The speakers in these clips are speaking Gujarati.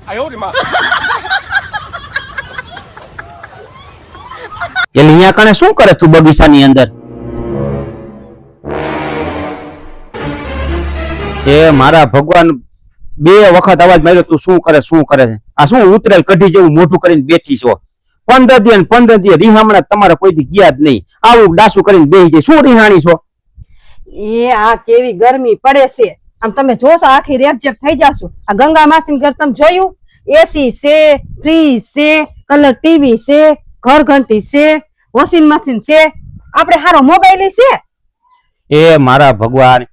એટલે અહીંયા કણે શું કરે તું બગીચાની અંદર? એ મારા ભગવાન, 2 વખત અવાજ માર્યો, તું શું કરે છે? આ શું ઉતરેલ કઢી જેવું મોઢું કરીને બેઠી છો? 15 દી રીહામણા તમારે કોઈ દી ગયા જ નહીં, આવું ડાસું કરીને બેહી જાય. શું રીહાણી છો? એ આ કેવી ગરમી પડે છે, આમ તમે જોશો આખી રેપજેપ થઈ જાશો. આ ગંગા માસી ઘર તમે જોયું? એસી છે, ફ્રીજ છે, કલર ટીવી છે, ઘર ઘંટી છે, વોશિંગ મશીન છે, આપણે હારો મોબાઈલ છે. એ મારા ભગવાન,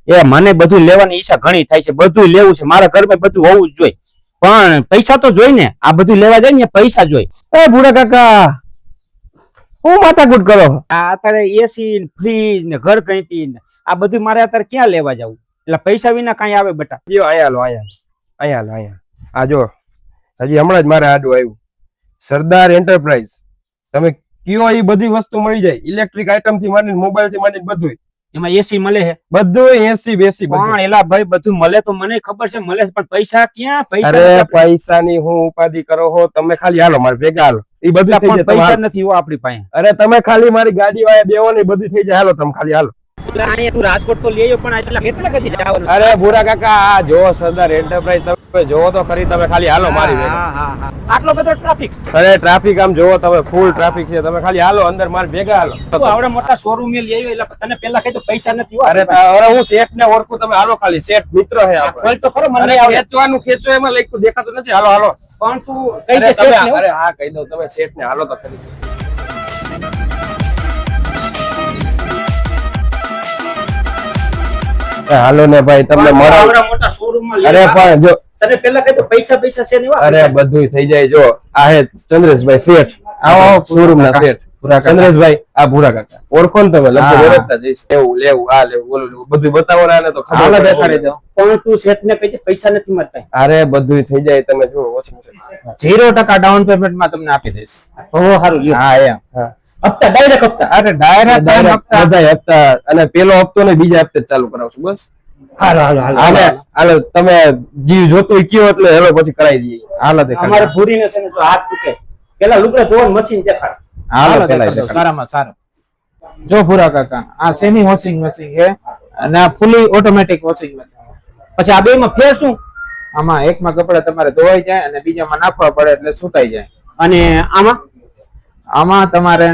એ મને બધું લેવાની ઈચ્છા ઘણી થાય છે, બધું લેવું છે, મારા ઘરમાં બધું હોવું જ જોઈએ, પણ પૈસા તો જોઈ ને. આ બધું લેવા જાય ને પૈસા જોઈ. એ ભૂરા કાકા, હું માથાકૂટ કરો? આ અત્યારે એસી, ફ્રીજ ને ઘર ઘંટી ને આ બધું મારે અત્યારે ક્યાં લેવા જવું? એટલે પૈસા વિના કઈ આવે બેટા? જો આયા આ જો હજી હમણાં જ મારે આડું આવ્યું, સરદાર એન્ટરપ્રાઇઝ. તમે કયો એ બધી વસ્તુ મળી જાય, ઇલેક્ટ્રિક આઈટમ થી માંડીને મોબાઈલ થી માંડીને બધું. એમાં એસી મળે છે? બધું એસી બેસી પણ એલા ભાઈ બધું મળે તો મને ખબર છે મળે, પણ પૈસા ક્યાં? અરે પૈસા ની હું ઉપાધિ કરો છો તમે? ખાલી હાલો મારે ભેગા હાલો, એ બધું થઈ જાય. પૈસા નથી આપણી પાસે. અરે તમે ખાલી મારી ગાડી વાળા બેવો ને બધી થઈ જાય. હાલો તમે ખાલી હાલો. તું રાજકોટ તો લઈ પણ કેટલા કદી જવાનું? અરે ભૂરા કાકા, આ જો સરદાર એન્ટરપ્રાઇઝ તમે જોવો તો ખરી. તમે ખાલી હાલો મારી ભેગા. આટલો બધો ટ્રાફિક? અરે ટ્રાફિક આમ જોવો તમે, ફૂલ ટ્રાફિક છે. તમે ખાલી હાલો અંદર મારી ભેગા હાલો. આવડા મોટા શોરૂમ લઈ આવ્યો એટલે તને પેલા કઈ તો પૈસા નથી. અરે હું શેઠ ને ઓળખું, તમે હાલો ખાલી. શેઠ મિત્ર છે આપણે. તો ખરો મને ખેંચવાનું ખેંચો એમાં લખતું દેખાતું નથી. હાલો હાલો. પણ તું કઈ દે શેઠ ને? અરે હા કહી દઉં, તમે શેઠ ને હાલો તો ખરી. હાલો ને ભાઈ, તમને આવડા મોટા શોરૂમ માં. અરે પણ જો તને પેલા કઈ તો પૈસા છે ને? અરે બધું થઈ જાય. જો આ હે ચંદ્રેશભાઈ શેઠ, આવો શોરૂમ ના શેઠ ચંદ્રેશભાઈ. આ ભૂરા કાકા ઓળખો ને તમે? લગભગ ઓળખતા જઈશ. એવું લેવું, આ લેવું, ઓલું લેવું, બધું બતાવો ને તો ખબર દેખાડી દો. પણ તું શેઠ ને કઈ પૈસા નથી મળતા? અરે બધું થઈ જાય. તમે જો 0% ડાઉન પેમેન્ટ માં તમને આપી દઈશ. ઓ સારું. હા એમ. હા હપ્તા, ડાયરેક્ટ હપ્તા? અરે ડાયરેક્ટ બધા હપ્તા, અને પેલો હપ્તો ને બીજા હપ્તે ચાલુ કરાવશું બસ. હાલો તમે જીવ જોતો કયો એટલે હેલો પછી કરાવી દઈએ. હાલો અમારે ભૂરીને છે ને જો હાથ દુખે, પેલા લુગડા ધોવાનું મશીન દેખાડ. હાલો પેલા સારામાં સારું. જો ભૂરા કાકા, આ સેમી વોશિંગ મશીન છે અને આ ફૂલી ઓટોમેટિક વોશિંગ મશીન. પછી આ બે માં ફેર શું? આમાં એકમાં કપડા તમારે ધોવાઈ જાય અને બીજામાં નાખવા પડે એટલે સુકાઈ જાય. અને આમાં તમારે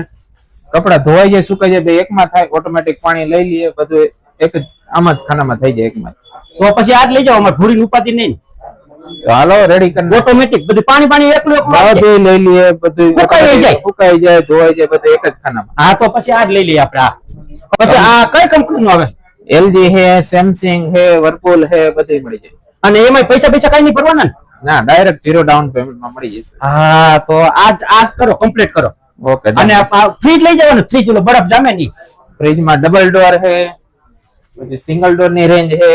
કપડા ધોવાઈ જાય, સુકાઈ જાય, બે એકમાં થાય. ઓટોમેટિક પાણી લઈ લઈએ, બધું એક જ આમાં જ ખાનામાં થઈ જાય એકમાં. તો પછી આજ લઈ જાઓ, અમારે ભૂરી ઉપાધિ નહીં. તો હાલો રેડી કરી ઓટોમેટિક બધું પાણી એકલું બધું લઈ લઈએ, બધું સુકાઈ જાય, ધોવાઈ જાય, બધું એક જ ખાનામાં. હા તો પછી આજ લઈ લઈએ આપણે. પછી આ કઈ કંપની નું આવે? એલજી હે, સેમસંગ હે, વર્પુલ હે, બધું મળી જાય. અને એમાં પૈસા કઈ નહીં ભરવાના ને? ના, ડાયરેક્ટ 0 ડાઉન પેમેન્ટ માં મળી જશે. હા તો આજ કરો, કમ્પ્લીટ કરો. ઓકે. અને ફ્રીજ લઈ જવાનું? ફ્રીજ ઓલો બરફ જામે નહીં? ફ્રીજ માં ડબલ ડોર હે, પછી સિંગલ ડોર ની રેન્જ હે.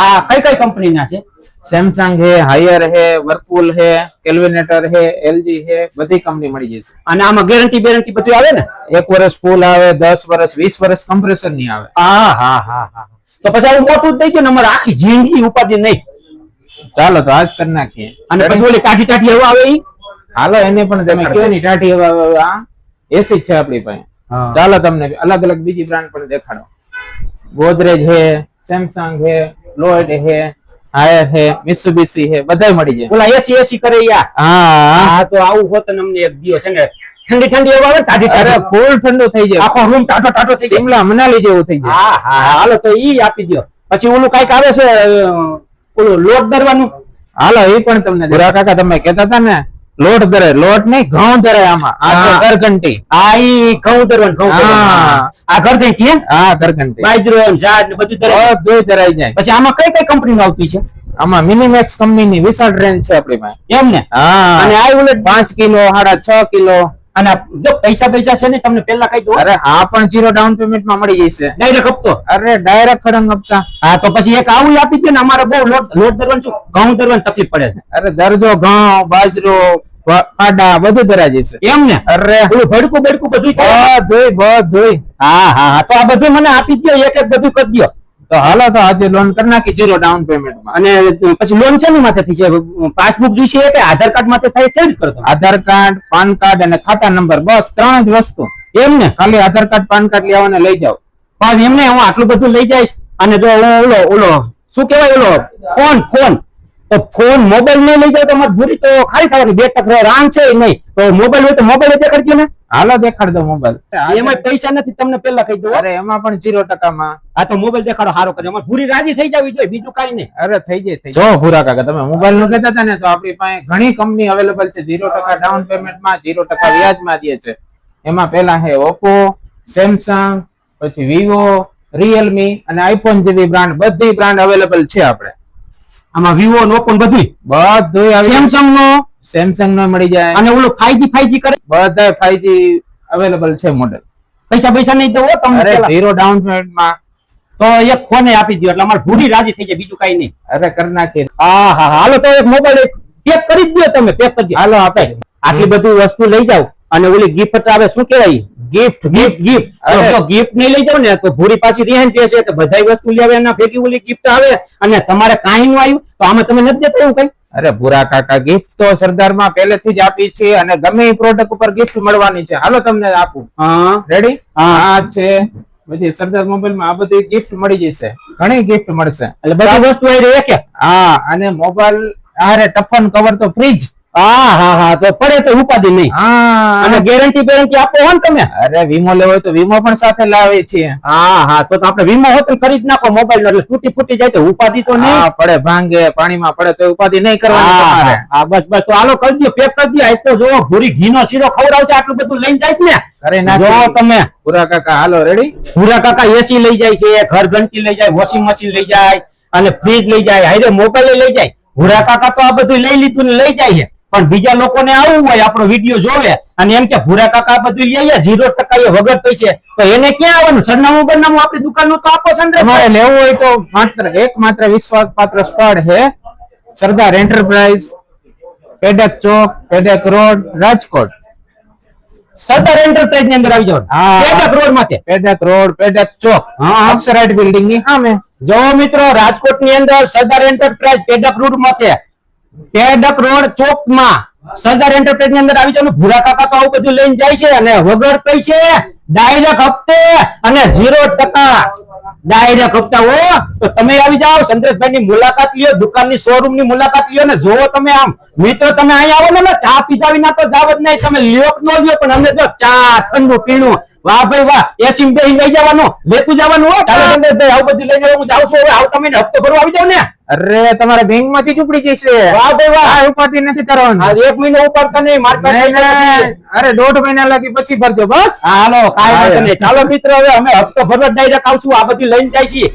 આ કઈ કંપની ના છે? સેમસંગ હે, હાયર હે, વર્પુલ હે, કેલ્વિનેટર હે, એલજી હે, બધી કંપની મળી જશે. અને આમાં ગેરંટી બેરંટી બધું આવે ને? 1 વર્ષ ફૂલ આવે, 10 વર્ષ, 20 વર્ષ કમ્પ્રેસર ની આવે. હા. તો પછી આવું મોટું જ થઈ ગયું ને, અમારે આખી જિંદગી ઉપાધિ નહીં. ચાલો તો આજ કરી નાખીએ. અને પછી ઓલી ટાટી હવા આવે ઈ? હાલો એને પણ તમે કયો ની ટાટી હવા આવે. આ એસી છે આપણી પાસે. ચાલો તમને અલગ અલગ બીજી બ્રાન્ડ પણ દેખાડો. ગોદરેજ હે, સેમસંગ હે, લોઇડ હે, હાયર હે, મિત્સુબિશી હે, બધાય મળી જાય. ઓલા એસી કરે યાર. હા તો આવું હોત ને અમને એક દિવસ છે ને ઠંડી હવા આવે, ટાઢી ફૂલ ઠંડુ થઈ જાય, આખો રૂમ ટાટો થઈ જાય, શિમલા મનાલી જેવું થઈ જાય. હા હાલો તો ઈ આપી દો. પછી ઓલું કઈક આવે છે ઓલું લોટ દરવાનું. હાલો એ પણ તમને. ભૂરા કાકા તમે કહેતા હતા ને લોટ ધરે, લોટ નહીં ઘઉં ધરે આમાં. આ ઘરઘંટી. આ ઈ ઘઉં ધરવાનું, ઘઉં. આ ઘરઘંટી હે? હા ઘરઘંટી. બાજરો ઝાડ ને બધું ધરે. બધું ધરાઈ જાય. પછી આમાં કઈ કંપની આવતી છે? આમાં મિનિમેક્સ કંપની ની વિશાળ રેન્જ છે આપણી પાસે. એમ ને? હા. અને આ ઓલે 5 કિલો, 6.5 કિલો. અને જો પૈસા છે ને તમને પેલા કઈ દો. અરે આ પણ 0 ડાઉન પેમેન્ટ માં મળી જશે. ડાયરેક્ટ હપ્તો? અરે ડાયરેક્ટ ખડંગ હપ્તા. હા તો પછી એક આવું આપી દે ને. અમારે બહુ લોટ દરવાનું છું, ઘઉં દરવાનું તકલીફ પડે છે. અરે દરજો ઘઉં, બાજરો, ફાડા બધું ધરા જશે. એમ ને? અરે ઓલું ભડકું બધું બધું. હા તો આ બધું મને આપી દો, એક બધું કરી દો. તો હાલો તો આજે લોન કરી નાખી 0 ડાઉન પેમેન્ટ માં. અને પછી લોન છે ને માથેથી છે પાસબુક જોઈશે કે આધાર કાર્ડ માથે થાય કેવી રીતે કરતો આધાર કાર્ડ, પાન કાર્ડ અને ખાતા નંબર, બસ 3 જ વસ્તુ. એમ ને ખાલી આધાર કાર્ડ, પાન કાર્ડ લેવા અને લઈ જાઓ. પણ એમને હું આટલું બધું લઈ જઈશ અને જો ઓલો ઓલો શું કહેવાય ઓલો ફોન તો ફોન મોબાઈલ નહીં લઈ જાવ તો મારે ભૂરી તો ખાલી થવાની 2 ટકા રાન છે નહીં તો મોબાઈલ હોય તો મોબાઈલ દેખાડી દો ને હાલો દેખાડ દો મોબાઈલ. એમાં પૈસા નથી તમને પેલા કહી દઉં અરે એમાં પણ 0% માં. આ તો મોબાઈલ દેખાડો સારો કરે અમારે ભૂરી રાજી થઈ જવી જોઈએ બીજું કાંઈ નહીં અરે થઈ જાય. જો ભૂરા કાકા તમે મોબાઈલ નું કહેતા હતા ને તો આપણી પાસે ઘણી કંપની અવેલેબલ છે. 0% ડાઉન પેમેન્ટ માં, 0% વ્યાજમાં દે છે. એમાં પેલા છે ઓપ્પો, સેમસંગ, પછી વિવો, રિયલમી અને આઈફોન જેવી બ્રાન્ડ, બધી બ્રાન્ડ અવેલેબલ છે આપણે. આમાં વિવો નો પણ બધું સેમસંગ નો સેમસંગ નો મળી જાય અને ઓલો 5G કરે બધા 5G અવેલેબલ છે મોડેલ. પૈસા નહીં દો તમને અરે પેલા. 0 ડાઉન પેમેન્ટ માં. તો એક ફોન આપી દો એટલે અમારે ભૂરી રાજી થઈ જાય બીજું કાંઈ નહીં અરે કરી નાખીએ. હા હાલો તો એક મોબાઈલ પેક કરી જ દો તમે પેક કરી દો હાલો આપે. આટલી બધી વસ્તુ લઈ જાવ અને ઓલી ગિફ્ટ આવે શું કહેવાય ગિફ્ટ અરે. જો ગિફ્ટ નહીં લઈ જાવ ને તો ભૂરી પાછી રિહાઈન કહે છે કે બધાય વસ્તુ લેવે એના ભેગી ઓલી ગિફ્ટ આવે અને તમારે કાંઈ નું આવ્યું તો આમાં તમે નથી દેતા એવું કઈ અરે ભૂરા કાકા ગિફ્ટ તો સરદારમાં પહેલેથી જ આપી છે અને ગમે એ પ્રોડક્ટ ઉપર ગિફ્ટ મળવાની છે. હાલો તમને આપું. હા રેડી? હા. આ છે પછી સરદાર મોબાઈલ માં આ બધી ગિફ્ટ મળી જશે. ઘણી ગિફ્ટ મળશે. એટલે બધી વસ્તુ આવી રહી કે હા અને મોબાઈલ આરે ટફન કવર તો ફ્રીજ. હા તો પડે તો ઉપાધિ નહીં હા અને ગેરંટી આપો હો ને તમે અરે વીમો લેવો હોય તો વીમો પણ સાથે લાવે છે. હા તો આપણે વીમો હોતો ખરીદ નાખો મોબાઈલ એટલે તૂટી ફૂટી જાય તો ઉપાધિ તો નહીં હા પડે ભાંગે પાણીમાં પડે તો ઉપાધિ નહીં કરવાની તમારે. હા બસ તો હાલો કરી દો પેક કરી દો આ તો જો ભૂરી ઘીનો શીરો ખવડાવશે આટલું બધું લઈને જાય છે ને કરે જો નાખી. તમે ભૂરા કાકા હાલો રેડી? ભૂરા કાકા એસી લઈ જાય છે ઘર ઘંટી લઈ જાય વોશિંગ મશીન લઈ જાય અને ફ્રીજ લઈ જાય હાઈરે મોબાઈલ લઈ જાય ભૂરા કાકા તો આ બધું લઈ લીધું ને લઈ જાય છે પણ બીજા લોકોને આવવું હોય આપણો વિડીયો જોવે અને એમ કે ભૂરા કાકા બધું લઈ જાય 0% વગર પૈસે તો એને ક્યાં આવવાનું સરનામું બરનામું આપણી દુકાનનું તો આપો તમારે લેવું હોય તો એકમાત્ર વિશ્વાસપાત્ર સ્થળ છે સરદાર એન્ટરપ્રાઇઝ, પેડક ચોક, પેડક રોડ, રાજકોટ. સરદાર એન્ટરપ્રાઇઝ ની અંદર આવી જાવ હા. પેડક રોડ માથે પેડક રોડ, પેડક ચોક, હા. અક્ષરાઇટ બિલ્ડિંગ ની સામે. જો મિત્રો રાજકોટ ની અંદર સરદાર એન્ટરપ્રાઇઝ પેડક રોડ માથે પેડક રોડ ચોક માં સરદાર એન્ટરપ્રાઇઝ ની અંદર આવી જાવ ભૂરા કાકા તો આવું બધું લઈને જાય છે અને વગર પૈસે ડાયરેક્ટ હપ્તે અને 0% ડાયરેક્ટ હપ્તા હો તો તમે આવી જાઓ સંતોષભાઈ ની મુલાકાત લ્યો દુકાનની શોરૂમ ની મુલાકાત લ્યો અને જોવો તમે આમ મિત્રો તમે અહીંયા આવો ને ચા પીધા વિના તો જાવ જ નહીં તમે લ્યો કે ન લ્યો પણ અમને જો ચા ઠંડુ પીણું વાહ ભાઈ વાહ એસી માં બેસી લઈ જવાનું લેતું જવાનું હો ચાલો સંતોષભાઈ આવું બધું લઈને હું જાઉં છું હવે આવ તમે હપ્તો ભરવા આવી જાવ ને અરે તમારા બેંક માંથી ચૂપડી જશે. વાહ ભાઈ વાહ આ ઉપાધિ નથી કરવાની. આ 1 મહિનો ઉપાડતા નહીં મારી પાસે નહીં, પૈસા નથી. નહીં. અરે 1.5 મહિના લાગી પછી ભરજો બસ. હાલો કાંઈ હા, વાંધો નહીં ચાલો મિત્રો હવે અમે હપ્તો ભરવા ડાયરેક્ટ આવશું આ બધી લઈને જાય છીએ